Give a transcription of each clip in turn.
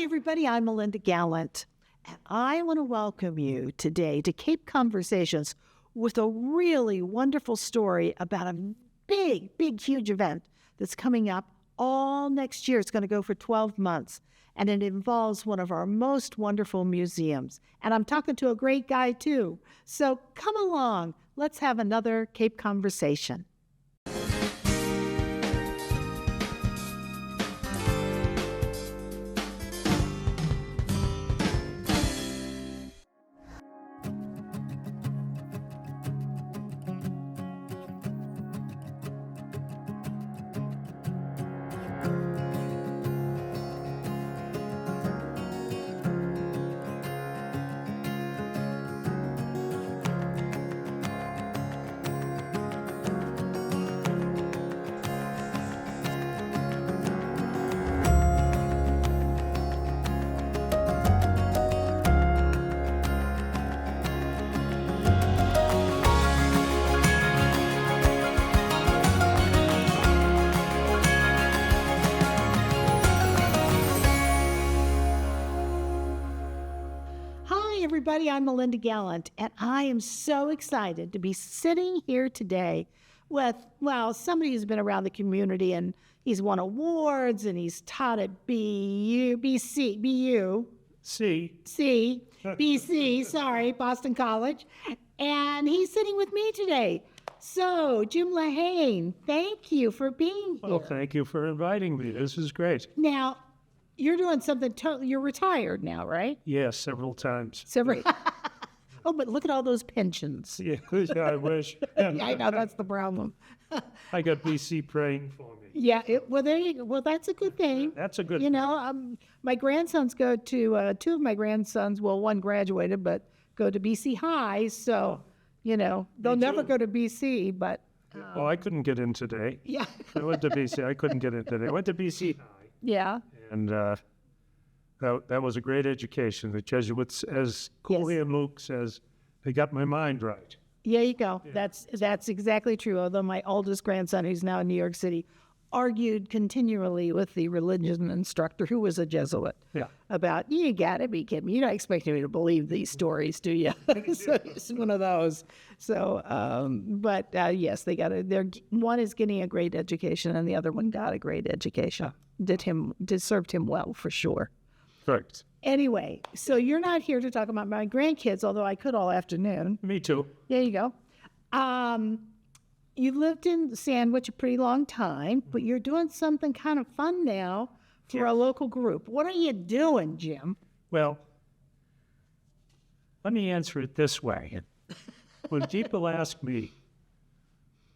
everybody. I'm Melinda Gallant, and I want to welcome you today to Cape Conversations with a really wonderful story about a big, huge event that's coming up all next year. It's going to go for 12 months, and it involves one of our most wonderful museums. And I'm talking to a great guy, too. So come along. Let's have another Cape Conversation. Everybody, I'm Melinda Gallant, and I am so excited to be sitting here today with, well, somebody who's been around the community, and he's won awards, and he's taught at BC, Boston College, and he's sitting with me today. So, Jim Lehane, thank you for being here. Well, thank you for inviting me. This is great. Now, you're doing something you're retired now, right? Yes, several times. Oh, but look at all those pensions. Yeah, I wish. Yeah, I know, that's the problem. I got BC praying for me. Yeah, there you go. Well, that's a good thing. That's a good thing. You know, my grandsons go to, two of my grandsons, well, one graduated, but go to BC High, so, you know, they'll never go to BC, but... Well, I couldn't get in today. Yeah. I went to BC. I couldn't get in today. I went to BC High. Yeah. And that was a great education. The Jesuits, as Cooley and Luke says, they got my mind right. There you go. Yeah. That's exactly true. Although my oldest grandson, who's now in New York City, argued continually with the religion instructor, who was a Jesuit, about, you got to be kidding me. You're not expecting me to believe these stories, do you? So it's one of those. So, yes, they got one is getting a great education, and the other one got a great education. Served him well, for sure. Correct. Anyway, so you're not here to talk about my grandkids, although I could all afternoon. Me too. There you go. You've lived in Sandwich a pretty long time, but you're doing something kind of fun now for a local group. What are you doing, Jim? Well, let me answer it this way. When people ask me,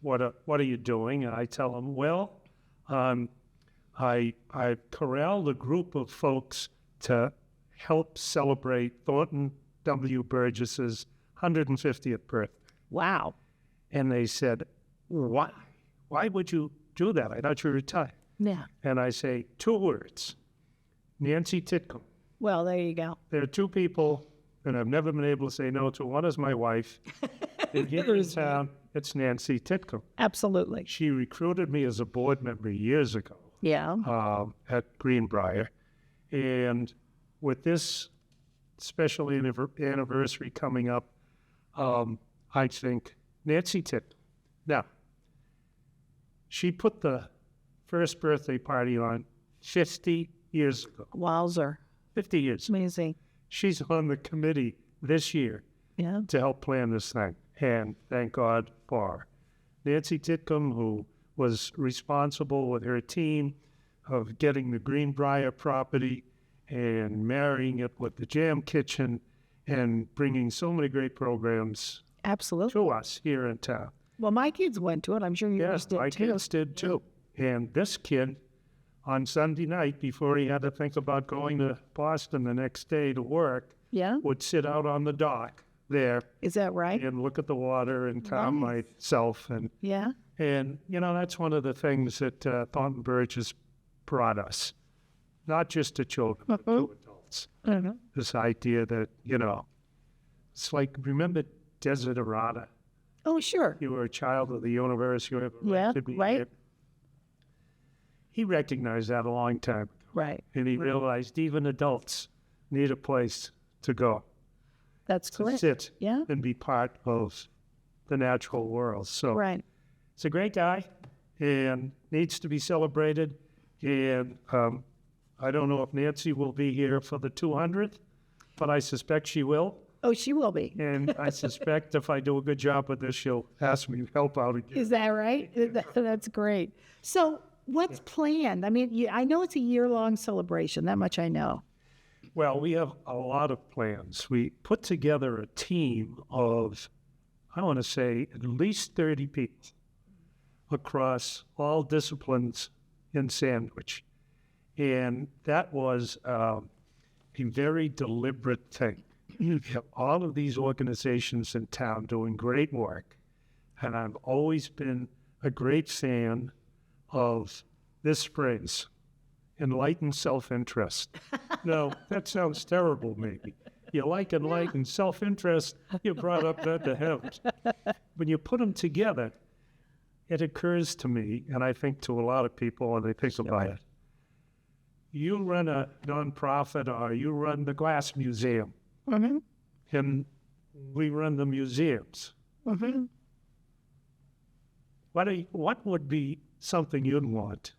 what are you doing? And I tell them, well, I corralled a group of folks to help celebrate Thornton W. Burgess's 150th birthday. Wow. And they said, why? Why would you do that? I thought you were retired. Yeah. And I say 2 words, Nancy Titcomb. Well, there you go. There are 2 people that I've never been able to say no to. One is my wife. And here in town, it's Nancy Titcomb. Absolutely. She recruited me as a board member years ago. Yeah. At Green Briar. And with this special anniversary coming up, I think Nancy Titcomb. Now, she put the first birthday party on 50 years ago. Wowzer. 50 years. Amazing. She's on the committee this year to help plan this thing. And thank God for Nancy Titcomb, who was responsible with her team of getting the Green Briar property and marrying it with the Jam Kitchen and bringing so many great programs to us here in town. Well, my kids went to it. I'm sure yours did too. Yes, my kids did too. And this kid, on Sunday night, before he had to think about going to Boston the next day to work, would sit out on the dock there. Is that right? And look at the water and calm myself. And and, you know, that's one of the things that Thornton Burgess brought us, not just to children, but to adults. This idea that, you know, it's like, remember Desiderata? Oh, sure. You were a child of the universe. You have a right to be here. He recognized that a long time ago. Right. And he realized even adults need a place to go. That's correct. To sit Yeah. and be part of the natural world. So Right. it's a great guy and needs to be celebrated. And I don't know if Nancy will be here for the 200th, but I suspect she will. Oh, she will be. And I suspect if I do a good job with this, she'll ask me to help out again. Is that right? That's great. So what's planned? I mean, I know it's a year-long celebration. That much I know. Well, we have a lot of plans. We put together a team of, I want to say, at least 30 people across all disciplines in Sandwich. And that was a very deliberate thing. You have all of these organizations in town doing great work. And I've always been a great fan of this phrase, enlightened self-interest. No, that sounds terrible, maybe. You like enlightened self-interest, you brought up that to heavens. When you put them together, it occurs to me, and I think to a lot of people when they think about it, you run a nonprofit or you run the Glass Museum, and we run the museums. What would be something you'd want?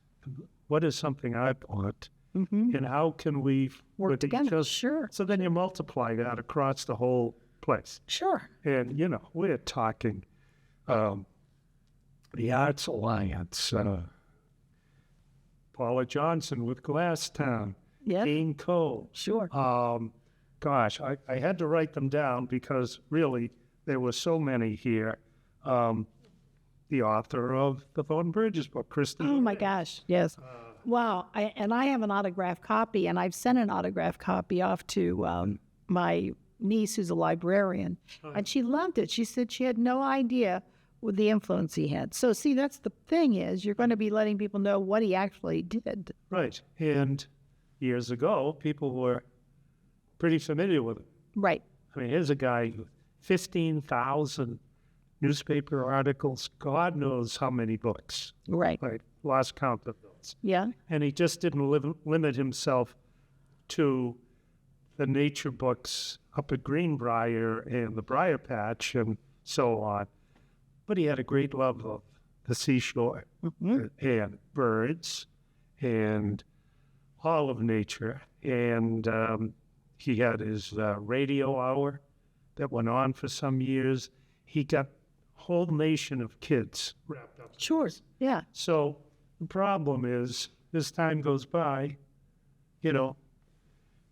What is something I'd want? And how can we work together? Sure. So then you multiply that across the whole place. Sure. And, we're talking the Arts Alliance, Paula Johnson with Glasstown, Dean Cole. Sure. Gosh, I had to write them down because really there were so many here. The author of the Thornton Burgess book, Kristen. Oh my gosh, yes. Wow. I have an autographed copy, and I've sent an autographed copy off to my niece who's a librarian, and she loved it. She said she had no idea what the influence he had. So see, that's the thing is you're going to be letting people know what he actually did. Right. And years ago, people were pretty familiar with it. Right. I mean, here's a guy, 15,000 newspaper articles, God knows how many books. Right. Lost count of those. Yeah. And he just didn't limit himself to the nature books up at Green Briar and the Briar Patch and so on. But he had a great love of the seashore and birds and all of nature. And he had his radio hour that went on for some years. He got a whole nation of kids wrapped up. Sure, yeah. So the problem is, as time goes by,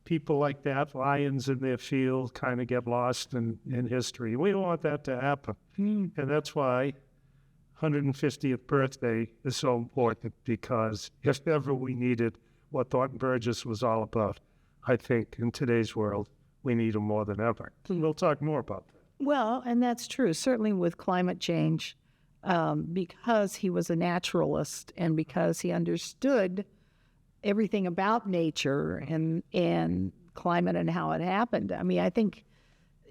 people like that, lions in their field, kind of get lost in history. We don't want that to happen. And that's why 150th birthday is so important, because if ever we needed what Thornton Burgess was all about, I think in today's world, we need him more than ever. And we'll talk more about that. Well, and that's true, certainly with climate change, because he was a naturalist and because he understood everything about nature and climate and how it happened. I mean, I think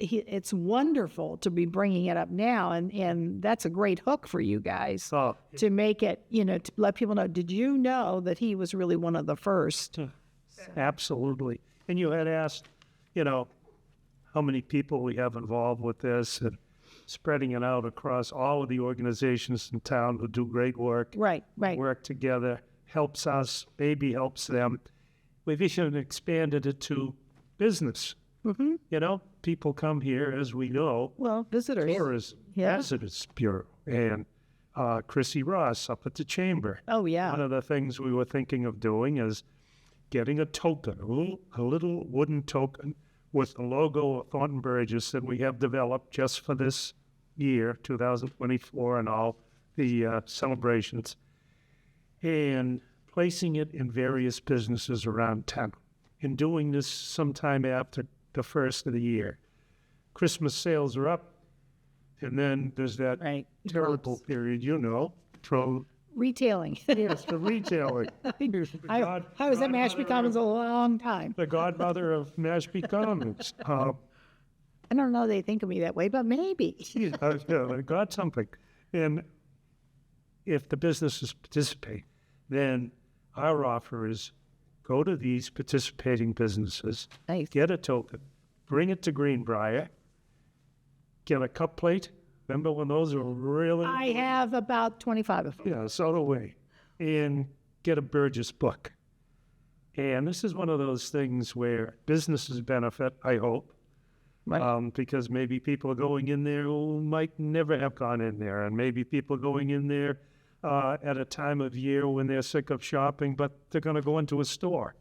it's wonderful to be bringing it up now, and that's a great hook for you guys to make it, to let people know, did you know that he was really one of the first? Absolutely. And you had asked, how many people we have involved with this and spreading it out across all of the organizations in town who do great work. Right. Work together, helps us, maybe helps them. We've even expanded it to business. People come here, as we know. Well, visitors. Tourism, Visitors Bureau, and Chrissy Ross up at the Chamber. Oh, yeah. One of the things we were thinking of doing is getting a token, a little wooden token with the logo of Thornton Burgess that we have developed just for this year, 2024, and all the celebrations, and placing it in various businesses around town, and doing this sometime after the first of the year. Christmas sales are up, and then there's that terrible period, from retailing. Yes, the retailing. I was at Mashpee Commons a long time. The godmother of Mashpee Commons. I don't know they think of me that way, but maybe. I got something. And if the businesses participate, then our offer is go to these participating businesses, Nice. get a token, bring it to Green Briar, get a cup plate. Remember when those were really... I have about 25 of them. Yeah, so do we. And get a Burgess book. And this is one of those things where businesses benefit, I hope, Right. because maybe people are going in there who might never have gone in there, and maybe people are going in there at a time of year when they're sick of shopping, but they're going to go into a store.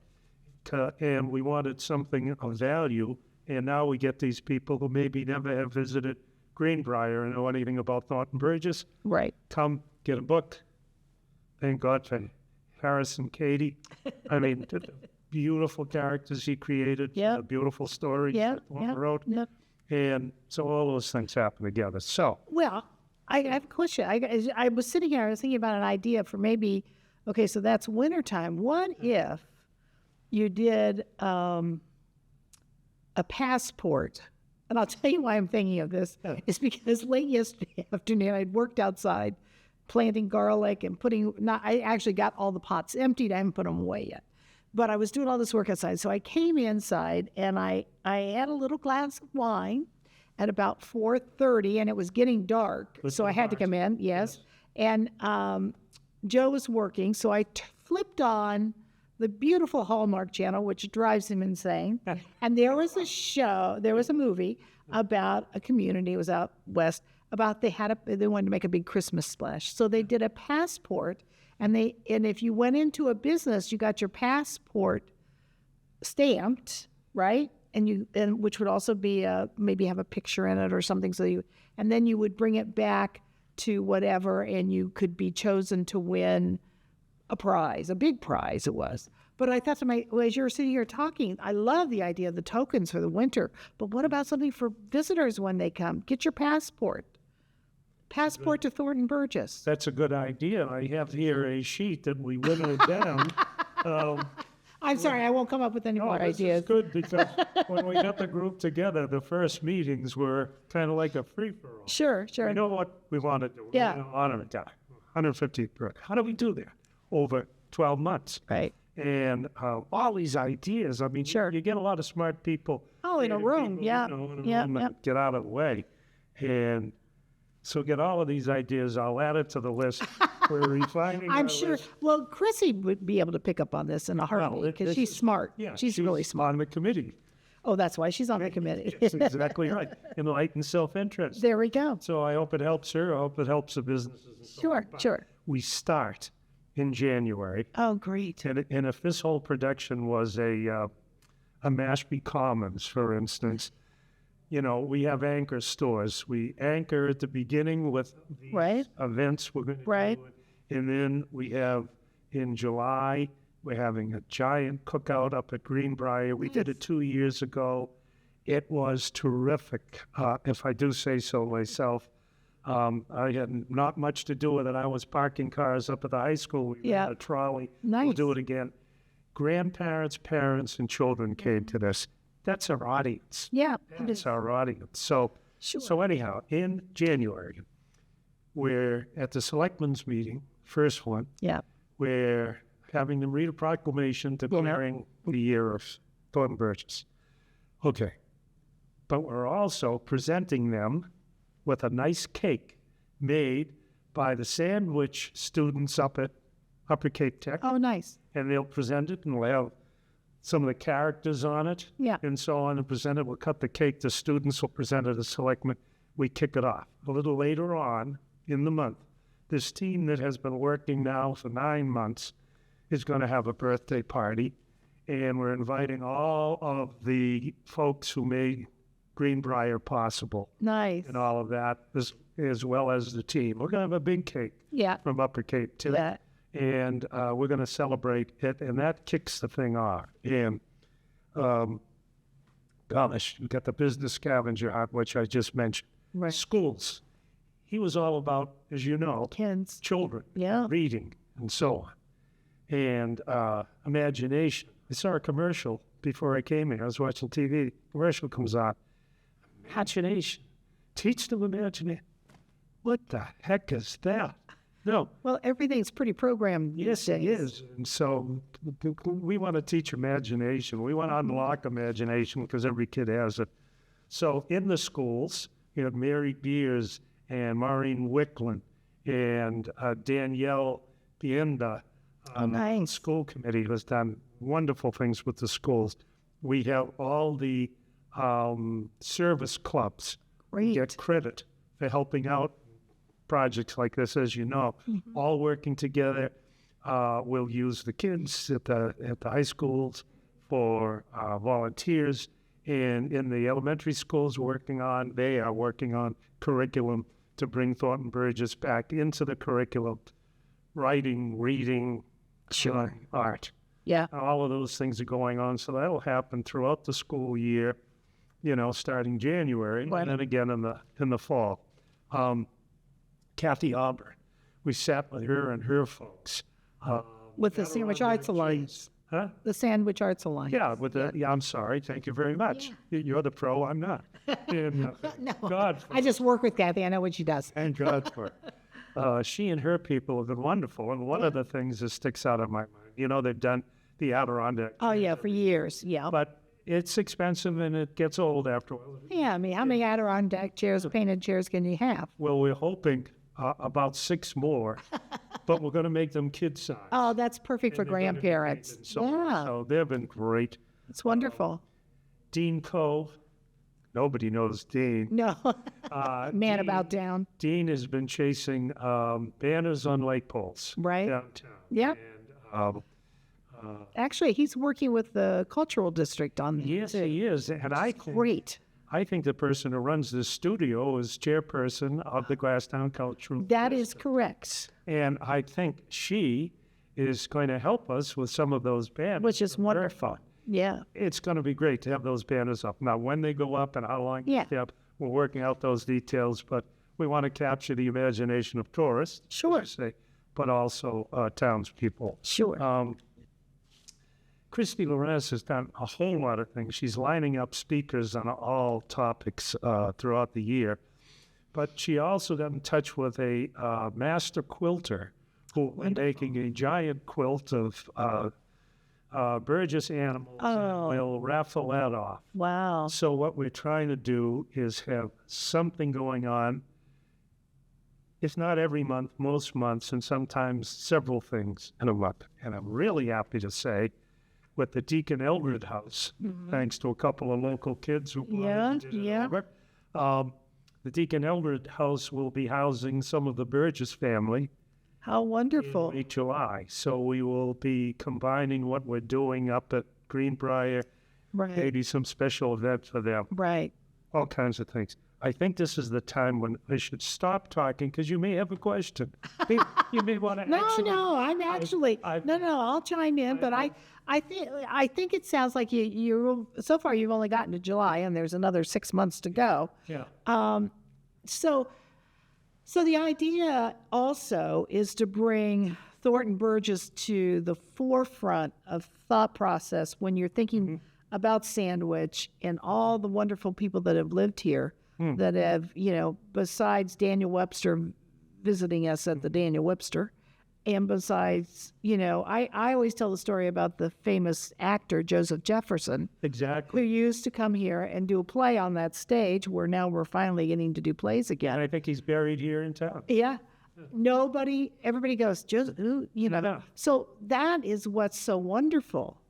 And we wanted something of value, and now we get these people who maybe never have visited Green Briar and know anything about Thornton Burgess. Right. Come get a book. Thank God for Harrison Katie. I mean, the beautiful characters he created, Yep. beautiful stories Yeah. that Thornton Yeah. wrote. Yep. And so all those things happen together. So, Well, I have a question. I was sitting here, I was thinking about an idea for maybe, okay, so that's wintertime. What if you did a passport? And I'll tell you why I'm thinking of this. Yeah. It's because late yesterday afternoon, I'd worked outside planting garlic and I actually got all the pots emptied. I haven't put them away yet. But I was doing all this work outside. So I came inside and I had a little glass of wine at about 4:30, and it was getting dark. So I had to come in, yes. And Joe was working, so I flipped on the beautiful Hallmark Channel, which drives him insane. And there was a movie about a community, it was out west, about they wanted to make a big Christmas splash. So they did a passport, and if you went into a business, you got your passport stamped, right? And which would also be maybe have a picture in it or something. And then you would bring it back to whatever, and you could be chosen to win a prize, a big prize it was. But I thought to as you were sitting here talking, I love the idea of the tokens for the winter. But what about something for visitors when they come? Get your passport. Passport to Thornton Burgess. that's a good idea. I have here a sheet that we whittled down. I'm sorry, I won't come up with any more This ideas. is good because when we got the group together, the first meetings were kind of like a free-for-all. Sure. We know what we want to do. Yeah. We want to honor a guy, 150th birthday. How do we do that? Over 12 months. Right. And all these ideas, I mean, Sure. you get a lot of smart people. Oh, in a creative room, people, yeah. in a Yeah, room that yeah. get out of the way. And so get all of these ideas. I'll add it to the list. We're refining I'm our sure. list. Well, Chrissy would be able to pick up on this in a heartbeat because she's smart. Yeah, she's really smart. on the committee. Oh, that's why she's on the committee. That's exactly right. Enlightened self-interest. There we go. So I hope it helps her. I hope it helps the businesses. And so on. Sure. We start in January. Oh, great. And if this whole production was a Mashpee Commons, for instance, you know, we have anchor stores. We anchor at the beginning with these Right. events we're going to Right. do. And then we have in July, we're having a giant cookout up at Green Briar. We did it 2 years ago. It was terrific, if I do say so myself. I had not much to do with it. I was parking cars up at the high school. We Yeah. had a trolley. Nice. We'll do it again. Grandparents, parents, and children came to this. That's our audience. Yeah. That's our audience. So, Sure. so anyhow, in January, we're at the selectmen's meeting, first one. Yeah. We're having them read a proclamation declaring the year of Thornton Burgess. Okay. But we're also presenting them with a nice cake made by the sandwich students up at Upper Cape Tech. Oh, nice. And they'll present it, and we'll have some of the characters on it, Yeah. and so on, and present it. We'll cut the cake. The students will present it as selectmen. We kick it off. A little later on in the month, this team that has been working now for 9 months is going to have a birthday party, and we're inviting all of the folks who made Green Briar possible Nice. and all of that, as well as the team. We're going to have a big cake Yeah. from Upper Cape too. Yeah. And we're going to celebrate it, and that kicks the thing off. And gosh, you got the business scavenger hunt, which I just mentioned. Right. Schools. He was all about, as you know, Kids. children, Yeah. reading, and so on. And imagination. I saw a commercial before I came here. I was watching TV. Commercial comes on. Imagination. Teach them imagination. What the heck is that? No. Well, everything's pretty programmed these Yes, it days. is. And so we want to teach imagination. We want to unlock imagination because every kid has it. So in the schools, you have Mary Beers and Maureen Wicklund and Danielle Bienda. Nice. School committee has done wonderful things with the schools. We have all the service clubs get credit for helping out projects like this, as you know, all working together. We'll use the kids at the high schools for volunteers, and in the elementary schools, they are working on curriculum to bring Thornton Burgess back into the curriculum, writing, reading, art. Yeah. All of those things are going on, so that'll happen throughout the school year, starting January, and then again in the fall. Kathy Auburn, we sat with her and her folks. With the Sandwich Arts Alliance. Huh? The Sandwich Arts Alliance. Yeah, I'm sorry. Thank you very much. Yeah. You're the pro, I'm not. And, No, God I just work with Kathy. I know what she does. Thank God for it. She and her people have been wonderful. And one of the things that sticks out of my mind, they've done the Adirondack. Oh, yeah, for years. Yeah. But it's expensive and it gets old after a while. Yeah, I mean, how many Adirondack chairs, painted chairs can you have? Well, we're hoping about 6 more, but we're going to make them kid-size. Oh, that's perfect for grandparents. So they've been great. It's wonderful. Dean Cove. Nobody knows Dean. No. Man about town. Dean has been chasing banners on light poles. Right. Downtown. Yeah. And, actually, he's working with the cultural district on that. Yes, he is. And Great. I think the person who runs this studio is chairperson of the Glasstown Cultural That District. is correct. And I think she is going to help us with some of those banners. Which is wonderful. Yeah. It's going to be great to have those banners up. Now, when they go up and how long they stay up, we're working out those details, but we want to capture the imagination of tourists, Sure. as you say, but also townspeople. Sure. Christy Lorenz has done a whole lot of things. She's lining up speakers on all topics throughout the year. But she also got in touch with a master quilter who was making a giant quilt of Burgess animals and will raffle that off. Wow. So what we're trying to do is have something going on, if not every month, most months, and sometimes several things in a month. And I'm really happy to say, with the Deacon Eldred House, thanks to a couple of local kids who the Deacon Eldred House will be housing some of the Burgess family. How wonderful. In late July. So we will be combining what we're doing up at Green Briar, maybe some special event for them. Right. All kinds of things. I think this is the time when I should stop talking because you may have a question. You may want to I'll chime in, but I think it sounds like you so far you've only gotten to July and there's another 6 months to go. Yeah. So the idea also is to bring Thornton Burgess to the forefront of thought process when you're thinking about Sandwich and all the wonderful people that have lived here that have, besides Daniel Webster visiting us at the Daniel Webster, and besides, I always tell the story about the famous actor Joseph Jefferson. Exactly. Who used to come here and do a play on that stage where now we're finally getting to do plays again. And I think he's buried here in town. Yeah. Everybody goes, Joseph, who, No. So that is what's so wonderful.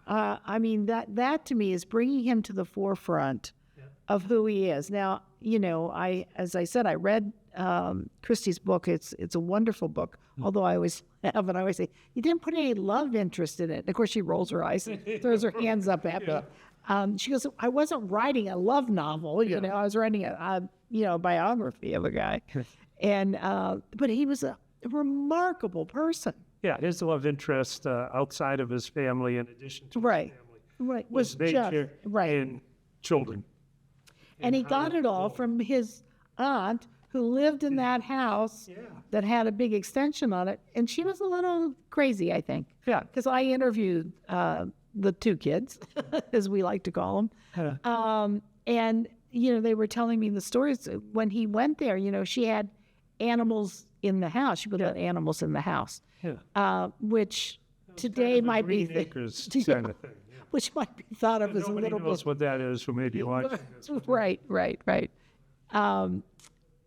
I mean, that to me is bringing him to the forefront of who he is. Now, as I said, I read Christie's book. It's a wonderful book, although I always say, you didn't put any love interest in it. And of course, she rolls her eyes and throws her hands up at me. She goes, I wasn't writing a love novel, I was writing a biography of a guy. And but he was a remarkable person. Yeah, his love interest outside of his family, in addition to his family, was nature and children. And he got it all from his aunt, who lived in that house that had a big extension on it. And she was a little crazy, I think. Yeah. Because I interviewed the 2 kids, as we like to call them. And, they were telling me the stories. When he went there, she had animals in the house. She would let animals in the house, Yeah. which today might be Green Acres kind of thing. Yeah. which might be thought of as a Nobody little knows bit. what that is who may be watching this. Right.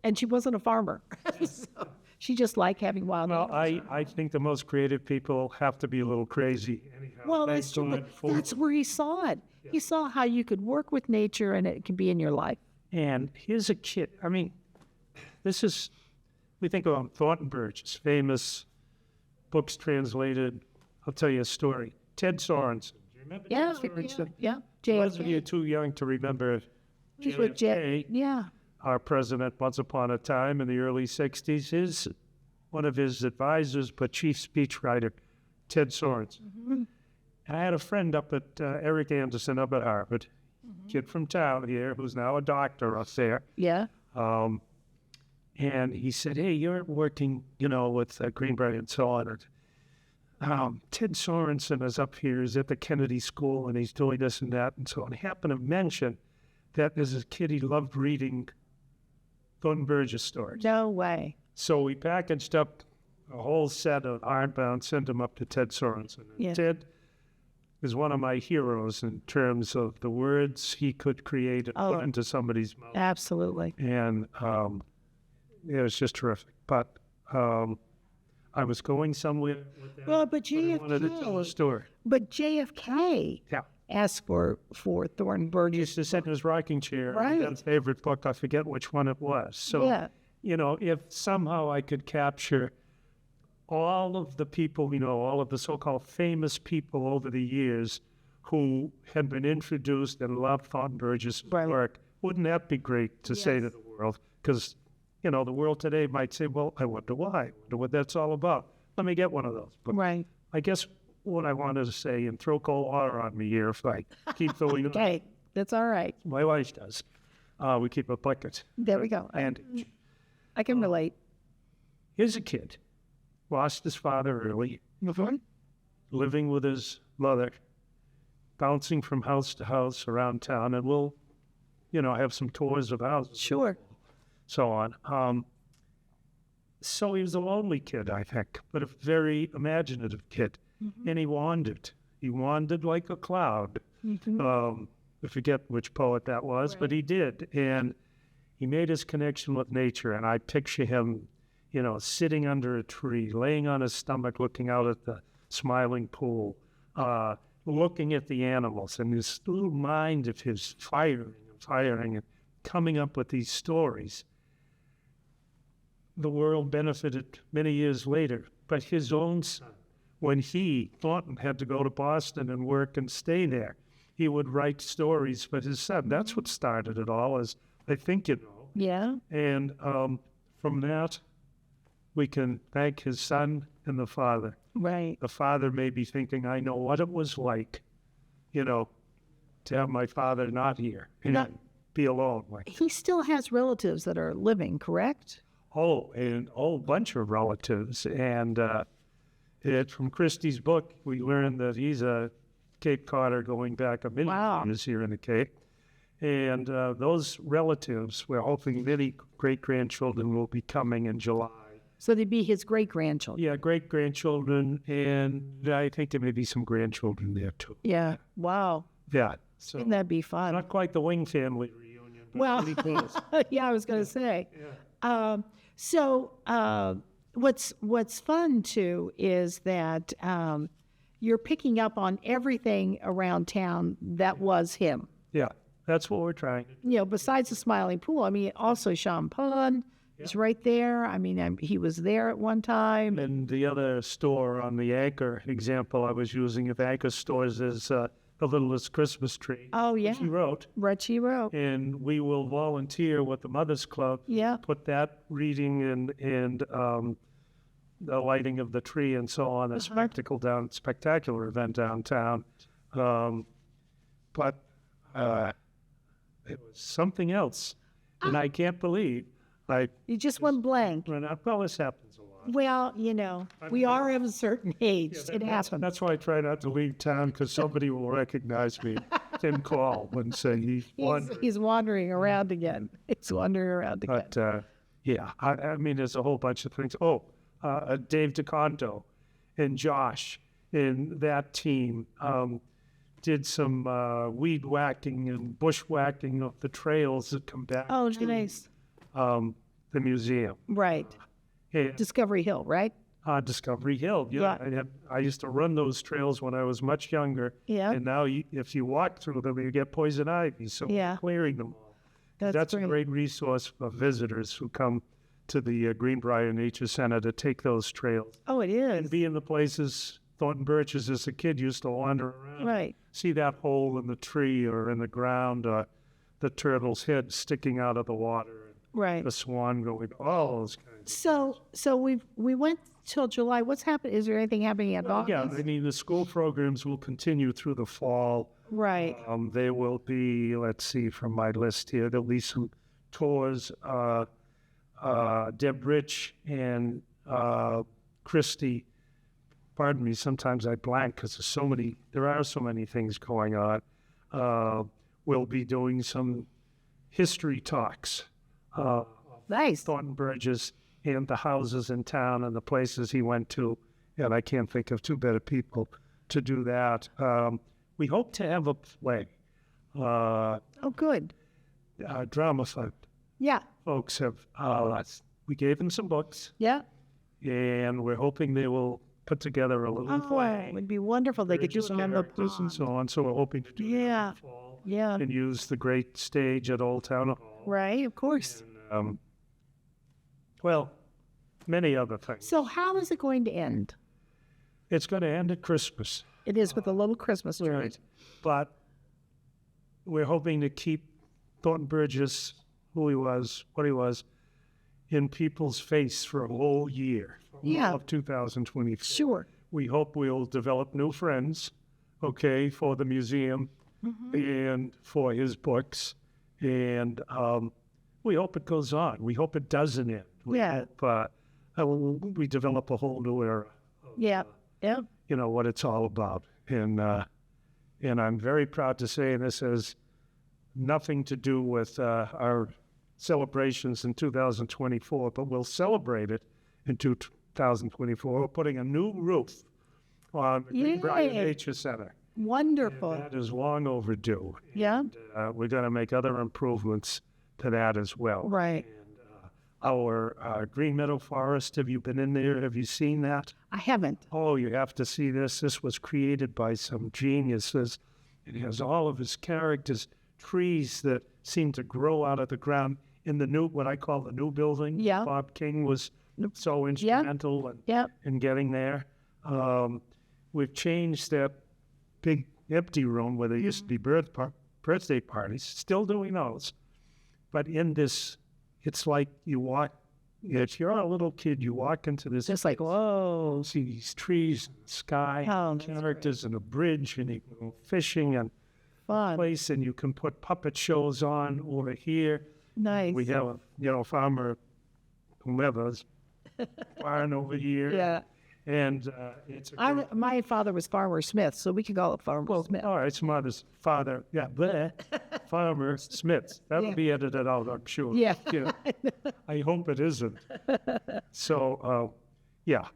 And she wasn't a farmer. So she just liked having wild Well, animals. I think the most creative people have to be a little crazy anyhow. Well, Thank that's true. God But for- that's where he saw it. He saw how you could work with nature and it can be in your life. And here's a kid. I mean, we think of Thornton Burgess, famous books translated. I'll tell you a story. Ted Sorensen. Do you remember Yeah, Ted Sorensen? yeah. Those of JFK. you too young to remember He's with JFK, yeah. our president once upon a time in the early 60s, one of his advisors, but chief speechwriter, Ted Sorensen. Mm-hmm. And I had a friend up at Eric Anderson up at Harvard, kid from town here who's now a doctor up there. Yeah. And he said, hey, you're working, with Green Briar and so on. Ted Sorensen is up here, he's at the Kennedy School, and he's doing this and that and so on. He happened to mention that as a kid he loved reading Thornton Burgess stories. No way. So we packaged up a whole set of hardbound, sent them up to Ted Sorensen. And Yeah. Ted is one of my heroes in terms of the words he could create and put into somebody's mouth. Absolutely. And it was just terrific. But I was going somewhere with that. Well, but I wanted to tell a JFK, story. JFK asked for Thornton He Burgess. used to sit in his rocking chair. Right. He had a favorite book. I forget which one it was. So, Yeah. if somehow I could capture all of the people, all of the so-called famous people over the years who had been introduced and loved Thornton Burgess' Right. work, wouldn't that be great to say to Yes. the world? Because, the world today might say, well, I wonder why. I wonder what that's all about. Let me get one of those. But Right. I guess what I wanted to say, and throw cold water on me here if I keep throwing it on. Okay. That's all right. My wife does. We keep a bucket. There we go. And I can relate. here's a kid, lost his father early, living with his mother, bouncing from house to house around town, and we'll, have some tours of houses. Sure. So on. So he was a lonely kid, I think, but a very imaginative kid. And he wandered. He wandered like a cloud. I forget which poet that was, but he did. And he made his connection with nature. And I picture him, sitting under a tree, laying on his stomach, looking out at the smiling pool, looking at the animals, and this little mind of his firing and coming up with these stories. The world benefited many years later, but his own son, when Thornton had to go to Boston and work and stay there, he would write stories for his son. That's what started it all, as I think you know. Yeah. And from that, we can thank his son and the father. Right. The father may be thinking, I know what it was like, to have my father not here and be alone. He still has relatives that are living, correct? And a whole bunch of relatives. And from Christie's book, we learned that he's a Cape Codder going back a million years here in the Cape. And those relatives, we're hoping many great-grandchildren will be coming in July. So they'd be his great-grandchildren. Yeah, great-grandchildren, and I think there may be some grandchildren there, too. Yeah. Wow. Yeah. So Wouldn't that be fun? not quite the Wing family reunion, but Well, pretty close. yeah, I was going to say. Yeah. What's fun too is that you're picking up on everything around town that was him. Yeah, that's what we're trying to do. Besides the Smiling Pool, I mean, also Champagne is right there. I mean, he was there at one time. And the other store on the Anchor example I was using of Anchor stores is The Littlest Christmas Tree. Oh, yeah. She wrote. Richie wrote. And we will volunteer with the Mothers Club. Yeah. Put that reading and the lighting of the tree and so on, a spectacular event downtown. But it was something else. And I can't believe You just went blank. well, this happens a lot. Well, we are of a certain age. It happens. That's why I try not to leave town, because somebody will recognize me and call and say he wandered. He's wandering around again. He's wandering around again. But Yeah, I mean, there's a whole bunch of things. Dave DeConto and Josh and that team did some weed whacking and bushwhacking of the trails that come back Oh, to nice. The museum. Right. And, Discovery Hill, right? Discovery Hill. Yeah, I used to run those trails when I was much younger. Yeah. And now if you walk through them, you get poison ivy. So we're clearing them all. That's a great resource for visitors who come to the Green Briar Nature Center to take those trails. Oh, it is. And be in the places Thornton Burgess as a kid used to wander around. Right. See that hole in the tree or in the ground, the turtle's head sticking out of the water. Right. The swan going, all those kinds of things. So we went till July. What's happened? Is there anything happening at August? Yeah, I mean, the school programs will continue through the fall. Right. They will be, let's see from my list here, there'll be some tours. Deb Rich and Christy, pardon me, sometimes I blank because there are so many things going on. We'll be doing some history talks. Nice. Thornton Burgess and the houses in town and the places he went to. And I can't think of two better people to do that. We hope to have a play. Good. Drama fund. Yeah. Folks have, we gave them some books. Yeah. And we're hoping they will put together a little play. It would be wonderful. They could do it on the pond. And so on. So we're hoping to do that in the fall. Yeah. And use the great stage at Old Town Hall. Right, of course. And, many other things. So how is it going to end? It's going to end at Christmas. It is with a little Christmas tree. Right. But we're hoping to keep Thornton Burgess, what he was, in people's face for a whole year of 2024. Sure. We hope we'll develop new friends, for the museum and for his books. And we hope it goes on. We hope it doesn't end. We develop a whole new era. What it's all about. And I'm very proud to say this has nothing to do with our celebrations in 2024, but we'll celebrate it in 2024. We're putting a new roof on the Green Briar Nature Center. Wonderful. And that is long overdue. Yeah. And, we're going to make other improvements to that as well. Right. And our Green Meadow Forest, have you been in there? Have you seen that? I haven't. Oh, you have to see this. This was created by some geniuses. It has all of his characters, trees that seem to grow out of the ground in the new, what I call the new building. Yeah. Bob King was so instrumental in getting there. We've changed that big empty room where there used to be birthday parties, still doing those. But in this, it's like you walk, if you're a little kid, you walk into this. Just like, whoa. See these trees, and sky, characters, and a bridge, and you can go fishing and fun place, and you can put puppet shows on over here. Nice. We have farmer whomever's barn over here. Yeah. And it's my father was Farmer Smith, so we can call it Farmer Smith. All right, it's mother's father. Yeah, Farmer Smith. That'll be edited out, I'm sure. Yeah. I hope it isn't. So,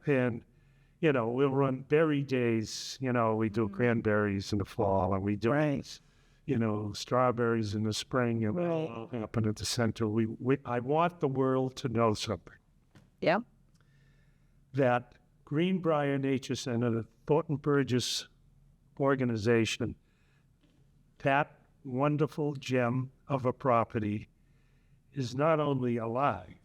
and, we'll run berry days. We do cranberries in the fall, and we do, strawberries in the spring, and all happen at the center. I want the world to know something. Yeah. That Green Briar Nature Center, the Thornton Burgess organization, that wonderful gem of a property is not only alive,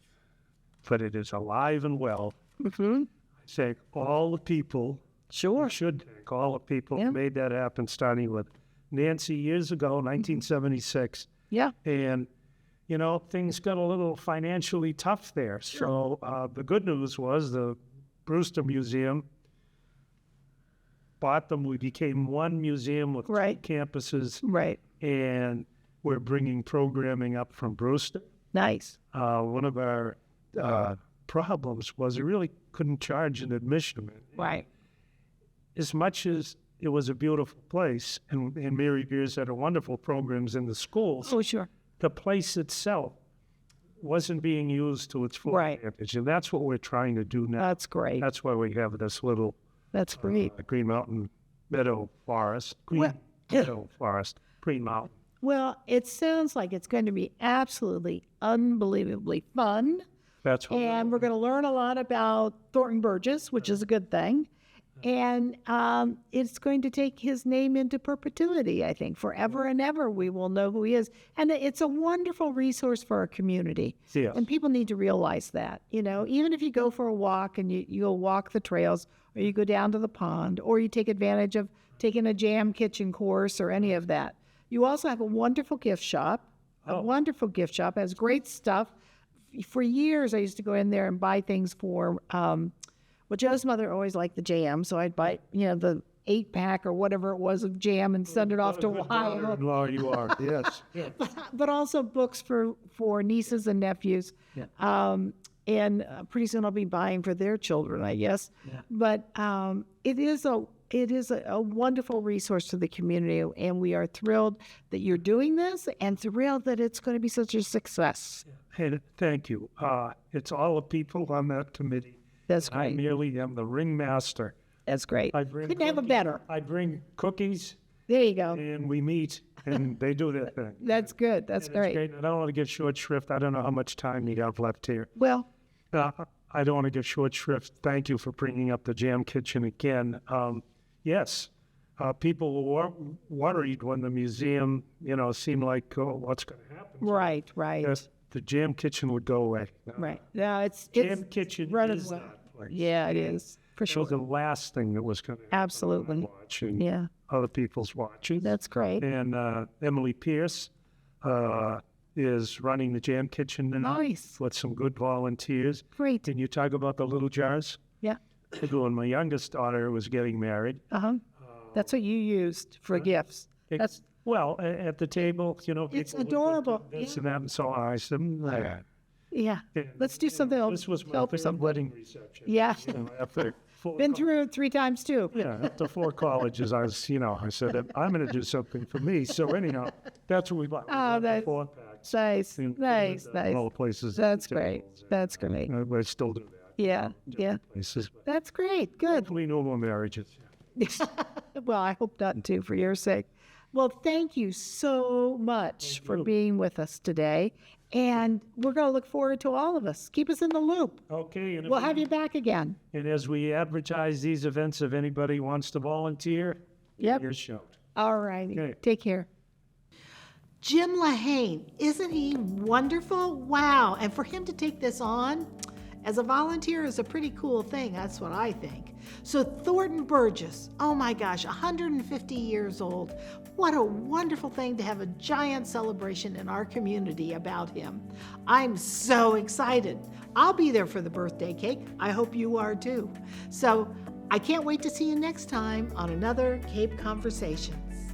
but it is alive and well. Mm-hmm. I thank all the people. Sure. I should thank all the people who made that happen, starting with Nancy years ago, 1976. Yeah. And, things got a little financially tough there. Sure. So the good news was the Brewster Museum bought them. We became one museum with two campuses. Right. And we're bringing programming up from Brewster. Nice. One of our problems was we really couldn't charge an admission. Right. As much as it was a beautiful place, and Mary Beers had wonderful programs in the schools. Oh, sure. The place itself wasn't being used to its full advantage. And that's what we're trying to do now. That's great. That's why we have this little That's great. Green Mountain Meadow Forest. Green Mountain. Well, it sounds like it's going to be absolutely unbelievably fun. That's what And we're going to learn a lot about Thornton Burgess, which is a good thing. And it's going to take his name into perpetuity, I think. Forever and ever, we will know who he is. And it's a wonderful resource for our community. Yes. And people need to realize that. You know, even if you go for a walk and you go walk the trails, or you go down to the pond, or you take advantage of taking a jam kitchen course or any of that. You also have a wonderful gift shop. A wonderful gift shop. Has great stuff. For years, I used to go in there and buy things for... well, Joe's mother always liked the jam, so I'd buy, the 8-pack or whatever it was of jam and send it off to Ohio. Daughter-in-law you are, yes. But also books for nieces and nephews. Yeah. And pretty soon I'll be buying for their children, I guess. Yeah. But it is a wonderful resource to the community, and we are thrilled that you're doing this and thrilled that it's going to be such a success. Hey, thank you. It's all the people on that committee. That's great. I merely am the ringmaster. That's great. Couldn't have a better. I bring cookies. There you go. And we meet, and they do their thing. That's good. That's great. I don't want to give short shrift. I don't know how much time you have left here. Well, I don't want to give short shrift. Thank you for bringing up the Jam Kitchen again. Yes, people were worried when the museum, seemed like, what's going to happen? Right. The Jam Kitchen would go away. Right. No, it's Jam Kitchen is that place. Yeah, it is, for sure. It was the last thing that was going to happen. Absolutely. Watching other people's watches. That's great. And Emily Pierce is running the Jam Kitchen now. Nice. With some good volunteers. Great. Can you talk about the little jars? Yeah. When my youngest daughter was getting married. That's what you used for gifts. Well, at the table, it's adorable. This and that, and so on. I said, let's do something else. This was my wedding reception. Yeah. After been through it 3 times too. Yeah, after 4 colleges, I said, I'm going to do something for me. So anyhow, that's what we bought. That's 4 packs. Nice. All the places. That's great. That's great. I still do that. Yeah. Places. That's great. Good. Hopefully no more marriages. Well, I hope not too, for your sake. Well, thank you so much for being with us today. And we're going to look forward to all of us. Keep us in the loop. Okay. We'll have you back again. And as we advertise these events, if anybody wants to volunteer, you're shown. All righty. Okay. Take care. Jim Lehane, isn't he wonderful? Wow. And for him to take this on as a volunteer is a pretty cool thing. That's what I think. So Thornton Burgess, oh my gosh, 150 years old. What a wonderful thing to have a giant celebration in our community about him. I'm so excited. I'll be there for the birthday cake. I hope you are too. So I can't wait to see you next time on another Cape Conversations.